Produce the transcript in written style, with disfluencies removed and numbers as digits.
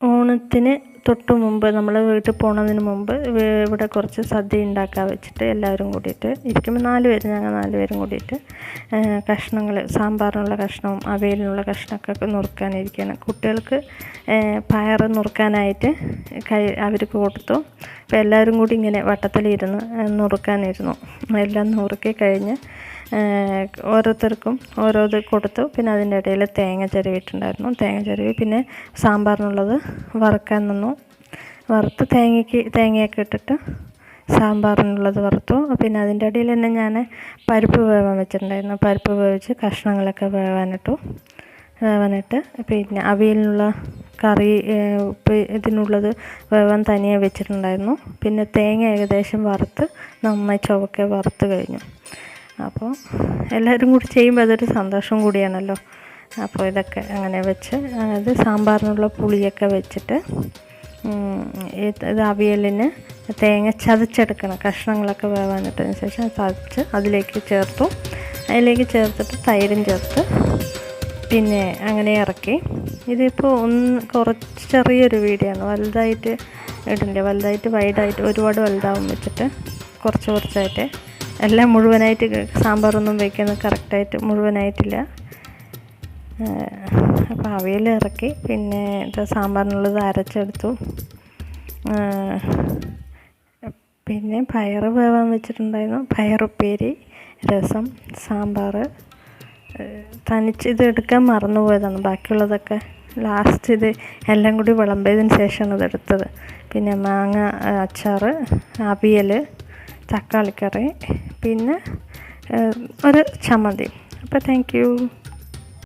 ഓണത്തിന് തൊട്ട് മുമ്പ് നമ്മൾ വീട്ടിൽ പോകുന്നതിന് മുമ്പ് ഇവിടെ കുറച്ച് സദ്യ ഉണ്ടാക്കാൻ വെച്ചിട്ട് എല്ലാവരും കൂടിയിട്ട് ഇരിക്കുമ്പോൾ ഞങ്ങൾ 4 പേരും കൂടിയിട്ട് കഷ്ണങ്ങൾ, സാമ്പാറിനുള്ള കഷ്ണവും അവിയലിനുള്ള കഷ്ണമൊക്കെ നുറുക്കാനിരിക്കുകയാണ്. കുട്ടികൾക്ക് പയർ നുറുക്കാനായിട്ട് അവർക്ക് കൊടുത്തു. അപ്പോൾ എല്ലാവരും കൂടി ഇങ്ങനെ വട്ടത്തിലിരുന്ന് നുറുക്കാനിരുന്നു. എല്ലാം നുറുക്കി കഴിഞ്ഞ് ഓരോരുത്തർക്കും ഓരോത് കൊടുത്തു. പിന്നെ അതിൻ്റെ ഇടയിൽ തേങ്ങ ചിരവിയിട്ടുണ്ടായിരുന്നു. തേങ്ങ ചിരവി പിന്നെ സാമ്പാറിനുള്ളത് വറുക്കാൻ നിന്നു. വറുത്ത് തേങ്ങയൊക്കെ ഇട്ടിട്ട് സാമ്പാറിനുള്ളത് വറുത്തു. പിന്നെ അതിൻ്റെ ഇടയിൽ തന്നെ ഞാൻ പരിപ്പ് വേവാൻ വെച്ചിട്ടുണ്ടായിരുന്നു. പരിപ്പ് വേവിച്ച് കഷ്ണങ്ങളൊക്കെ വേവാനിട്ട് പിന്നെ അവിയലിനുള്ള കറി ഇതിനുള്ളത് വേവാൻ തനിയെ വെച്ചിട്ടുണ്ടായിരുന്നു. പിന്നെ തേങ്ങ ഏകദേശം വറുത്ത് നന്നായി ചുവക്കെ വറുത്ത് കഴിഞ്ഞു. അപ്പോൾ എല്ലാവരും കൂടി ചെയ്യുമ്പോൾ അതൊരു സന്തോഷം കൂടിയാണല്ലോ. അപ്പോൾ ഇതൊക്കെ അങ്ങനെ വെച്ച് അത് സാമ്പാറിനുള്ള പുളിയൊക്കെ വെച്ചിട്ട് ഇത് അവിയലിന് തേങ്ങ ചതച്ചെടുക്കണം. കഷ്ണങ്ങളൊക്കെ വേവാനിട്ടതിന് ശേഷം ചതച്ച് അതിലേക്ക് ചേർത്തിട്ട് തൈരും ചേർത്ത് പിന്നെ അങ്ങനെ ഇറക്കി. ഇതിപ്പോൾ കുറച്ച് ചെറിയൊരു വീഡിയോ ആണ്, വലുതായിട്ട് ഇടില്ല. വലുതായിട്ട് വൈഡായിട്ട് ഒരുപാട് വലുതാവും വെച്ചിട്ട് കുറച്ചായിട്ട് എല്ലാം മുഴുവനായിട്ട് സാമ്പാറൊന്നും വയ്ക്കുന്നത് കറക്റ്റായിട്ട് മുഴുവനായിട്ടില്ല. അപ്പോൾ അവിയൽ ഇറക്കി. പിന്നെ സാമ്പാറിനുള്ളത് അരച്ചെടുത്തു. പിന്നെ പയർ വേവാൻ വെച്ചിട്ടുണ്ടായിരുന്നു. പയറുപ്പേരി, രസം, സാമ്പാർ. ഇത് എടുക്കാൻ മറന്നുപോയതാണ്. ബാക്കിയുള്ളതൊക്കെ ലാസ്റ്റ് ഇത് എല്ലാം കൂടി വിളമ്പിയതിന് ശേഷമാണ് ഇതെടുത്തത്. പിന്നെ മാങ്ങ അച്ചാർ, അവിയൽ, തക്കാളിക്കറി, പിന്നെ ഒരു ചമ്മന്തി. അപ്പോൾ താങ്ക് യു.